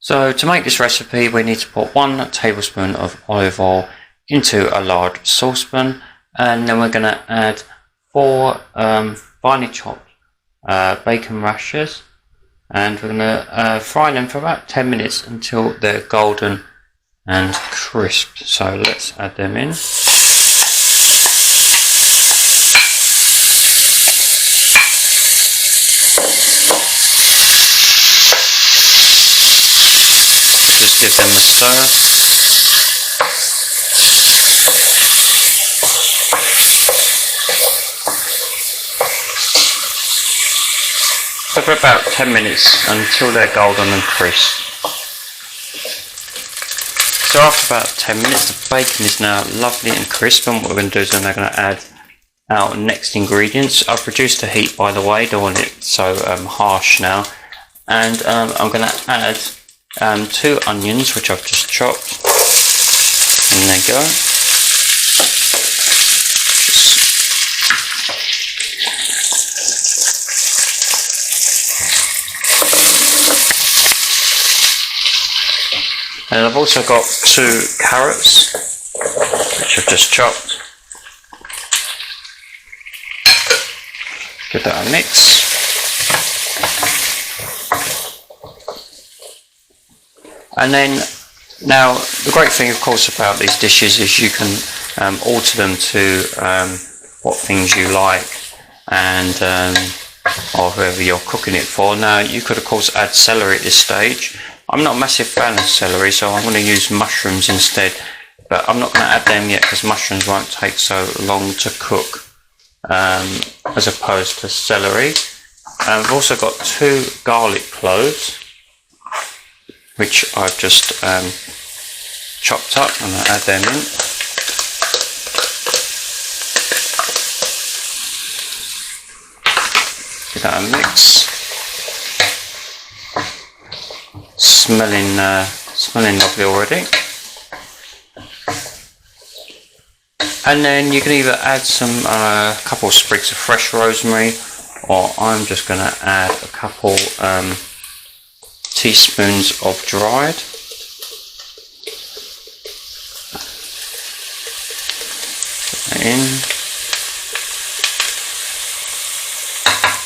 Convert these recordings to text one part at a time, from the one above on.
So to make this recipe, we need to put 1 tablespoon of olive oil into a large saucepan, and then we're going to add 4 finely chopped bacon rashers, and we're going to fry them for about 10 minutes until they're golden and crisp. So let's add them in. Just give them a stir. So for about 10 minutes until they're golden and crisp. So after about 10 minutes, the bacon is now lovely and crisp, and what we're going to do is then we're going to add our next ingredients. I've reduced the heat, by the way, don't want it so harsh now, and I'm going to add 2 onions which I've just chopped, and there you go. And I've also got 2 carrots which I've just chopped. Give that a mix. And then, now the great thing of course about these dishes is you can alter them to what things you like, and or whoever you're cooking it for. Now you could of course add celery at this stage. I'm not a massive fan of celery, so I'm going to use mushrooms instead, but I'm not going to add them yet because mushrooms won't take so long to cook as opposed to celery. I've also got 2 garlic cloves which I've just chopped up, and I'll add them in. Give that a mix. Smelling lovely already. And then you can either add some couple of sprigs of fresh rosemary, or I'm just going to add a couple teaspoons of dried. Put that in.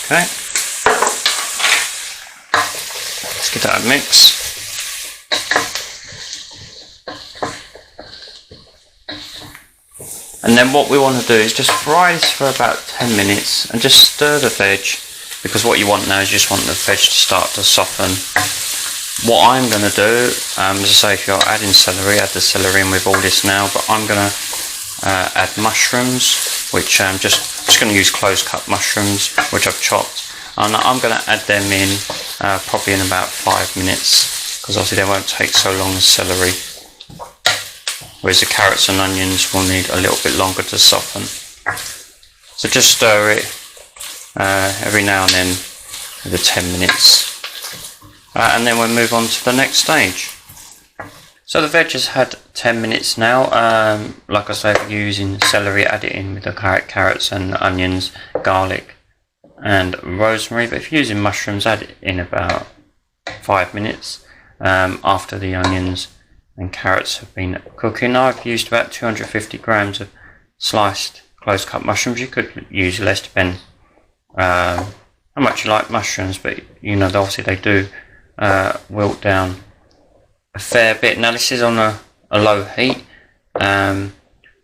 Okay. Let's give that a mix. And then what we want to do is just fry this for about 10 minutes and just stir the veg, because what you want now is you just want the veg to start to soften. What I'm going to do, as I say, if you're adding celery, add the celery in with all this now, but I'm going to add mushrooms, which I'm just going to use close cut mushrooms which I've chopped, and I'm going to add them in probably in about 5 minutes, because obviously they won't take so long as celery, whereas the carrots and onions will need a little bit longer to soften. So just stir it every now and then every 10 minutes. And then we'll move on to the next stage. So the veg has had 10 minutes now. Like I say, if you're using celery, add it in with the carrots and onions, garlic and rosemary. But if you're using mushrooms, add it in about 5 minutes after the onions and carrots have been cooking. I've used about 250 grams of sliced close cut mushrooms. You could use less, depending how much you like mushrooms, but you know, obviously they do wilt down a fair bit. Now this is on a low heat, and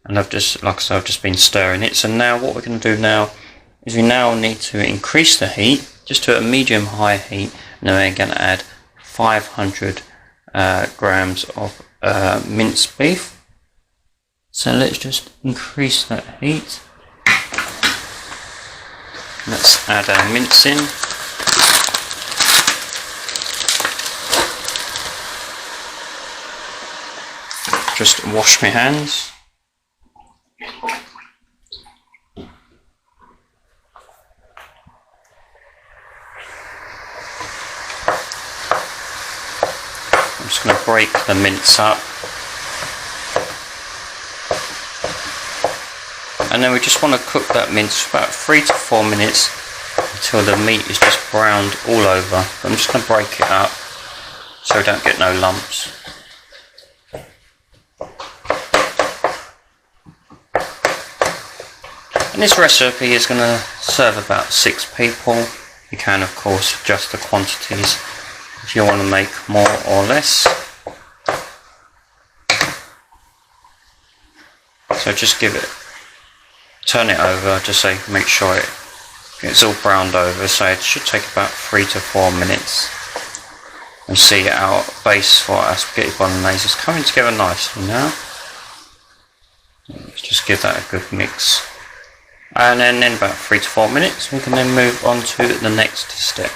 I've just, like I said, I've just been stirring it. So now what we're going to do now is we now need to increase the heat just to a medium high heat, and then we're going to add 500 grams of minced beef. So let's just increase that heat. Let's add our mince in. Just wash my hands. I'm just going to break the mince up. And then we just want to cook that mince for about 3 to 4 minutes until the meat is just browned all over. I'm just going to break it up so we don't get no lumps. And this recipe is going to serve about 6 people. You can of course adjust the quantities if you want to make more or less. So just turn it over, just so you can make sure it's all browned over. So it should take about 3 to 4 minutes. And see our base for our spaghetti bolognese is coming together nicely now. Let's just give that a good mix. And then in about 3 to 4 minutes we can then move on to the next step.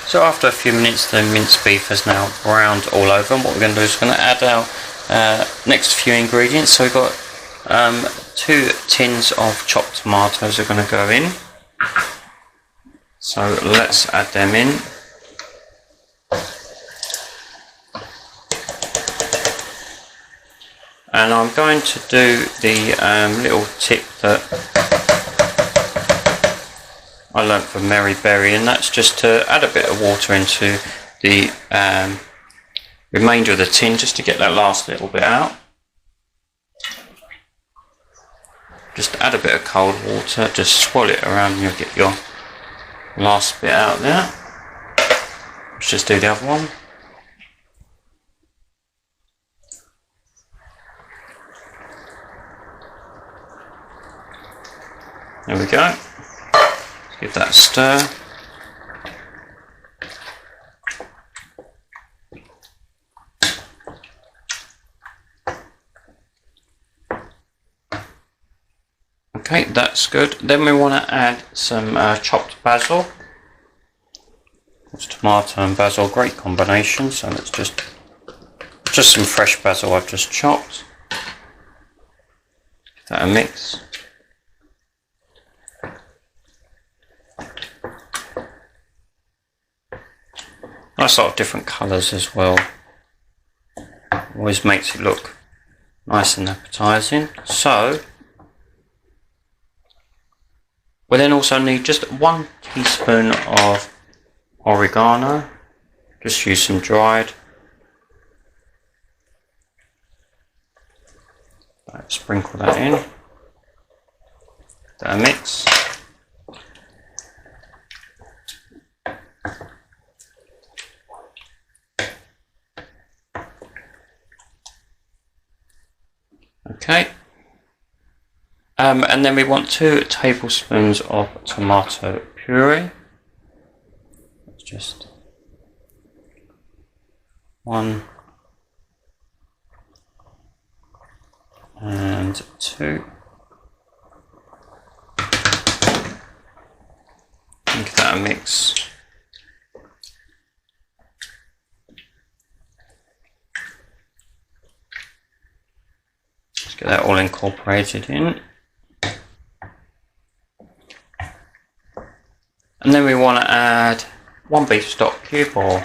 So after a few minutes the minced beef has now browned all over, and what we're going to do is we're going to add our next few ingredients. So we've got 2 tins of chopped tomatoes are going to go in. So let's add them in. And I'm going to do the little tip that I learnt from Mary Berry, and that's just to add a bit of water into the remainder of the tin, just to get that last little bit out. Just add a bit of cold water, just swirl it around and you'll get your last bit out there. Let's just do the other one. There we go. Let's give that a stir. Okay, that's good. Then we want to add some chopped basil. It's tomato and basil, great combination. So let's just some fresh basil I've just chopped. Give that a mix. Nice lot of different colours as well. Always makes it look nice and appetising. So we then also need just 1 teaspoon of oregano. Just use some dried. Sprinkle that in. That mix. Okay, and then we want 2 tablespoons of tomato puree. Let's just 1 and 2. Give that a mix. Get that all incorporated in. And then we want to add 1 beef stock cube or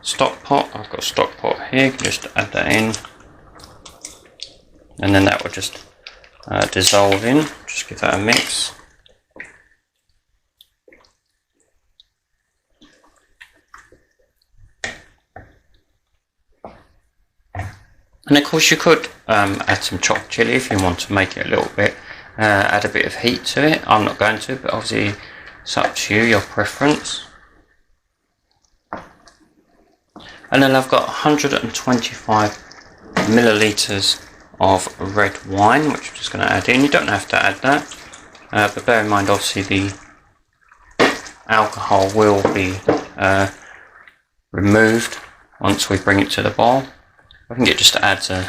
stock pot. I've got a stock pot here, just add that in. And then that will just dissolve in. Just give that a mix. And of course you could add some chopped chilli if you want to make it a little bit, add a bit of heat to it. I'm not going to, but obviously it's up to you, your preference. And then I've got 125 millilitres of red wine, which I'm just going to add in. You don't have to add that, but bear in mind obviously the alcohol will be removed once we bring it to the boil. I think it just adds an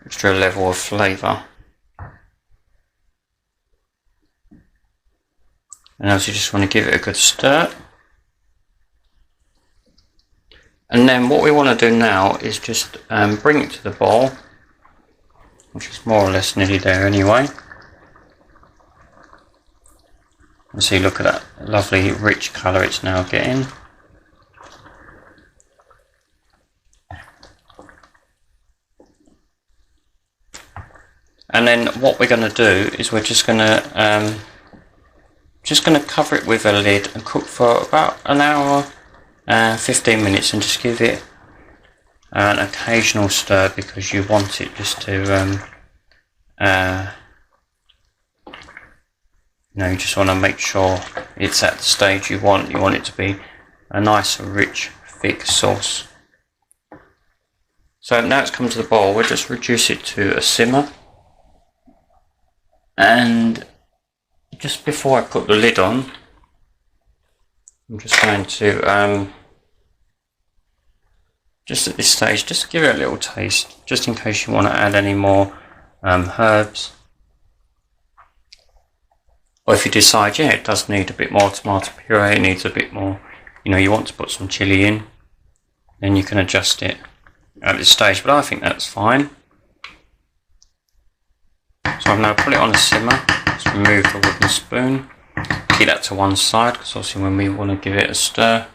extra level of flavour. And also you just want to give it a good stir. And then what we want to do now is just bring it to the boil, which is more or less nearly there anyway. And see, look at that lovely rich colour it's now getting. And then what we're going to do is we're just going to cover it with a lid and cook for about an hour 15 minutes, and just give it an occasional stir because you want it just to you just want to make sure it's at the stage you want. You want it to be a nice rich thick sauce. So now it's come to the boil, we'll just reduce it to a simmer, and just before I put the lid on, I'm just going to just at this stage just give it a little taste, just in case you want to add any more herbs, or if you decide it does need a bit more tomato puree, it needs a bit more, you want to put some chilli in, then you can adjust it at this stage, but I think that's fine. So I'm now put it on a simmer. Let's remove the wooden spoon, keep that to one side because obviously when we want to give it a stir,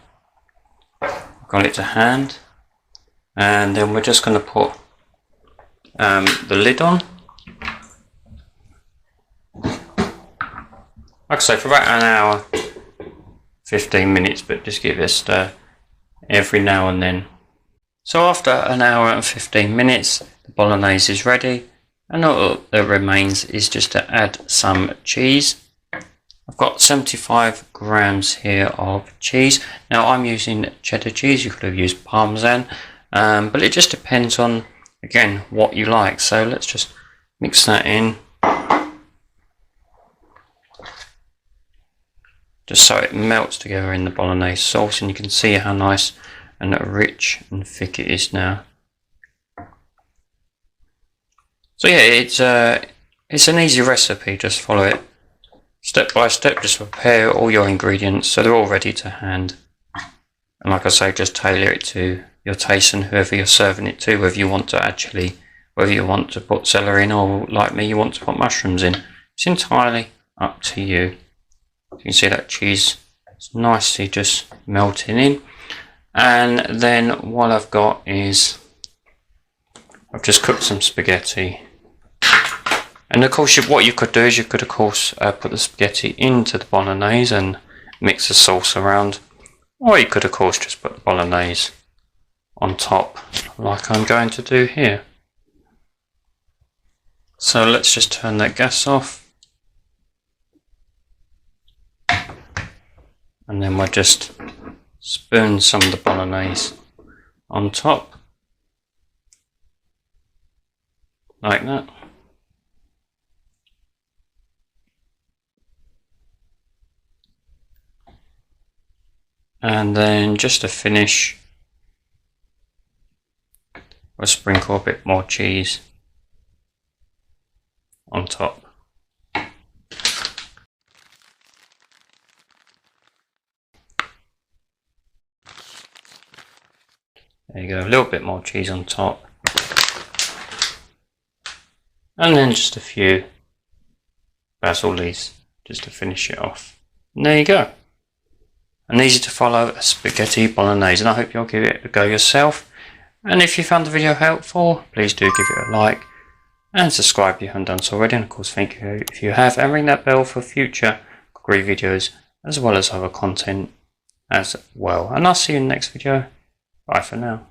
I've got it to hand, and then we're just going to put the lid on. Like I say, for about an hour, 15 minutes, but just give it a stir every now and then. So after an hour and 15 minutes, the bolognese is ready, and all that remains is just to add some cheese. I've got 75 grams here of cheese. Now I'm using cheddar cheese, you could have used parmesan, but it just depends on, again, what you like. So let's just mix that in, just so it melts together in the bolognese sauce, and you can see how nice and rich and thick it is now. So yeah, it's an easy recipe, just follow it step by step, just prepare all your ingredients so they're all ready to hand, and like I say, just tailor it to your taste and whoever you're serving it to, whether you want to put celery in, or like me, you want to put mushrooms in. It's entirely up to you. You can see that cheese is nicely just melting in. And then what I've got is, I've just cooked some spaghetti. And of course, what you could do is you could of course put the spaghetti into the bolognese and mix the sauce around. Or you could of course just put the bolognese on top, like I'm going to do here. So let's just turn that gas off. And then we'll just spoon some of the bolognese on top, like that. And then just to finish, we'll sprinkle a bit more cheese on top. There you go, a little bit more cheese on top. And then just a few basil leaves just to finish it off. And there you go. An easy to follow spaghetti bolognese, and I hope you'll give it a go yourself. And if you found the video helpful, please do give it a like and subscribe if you haven't done so already. And of course, thank you if you have, and ring that bell for future cookery videos as well as other content as well. And I'll see you in the next video. Bye for now.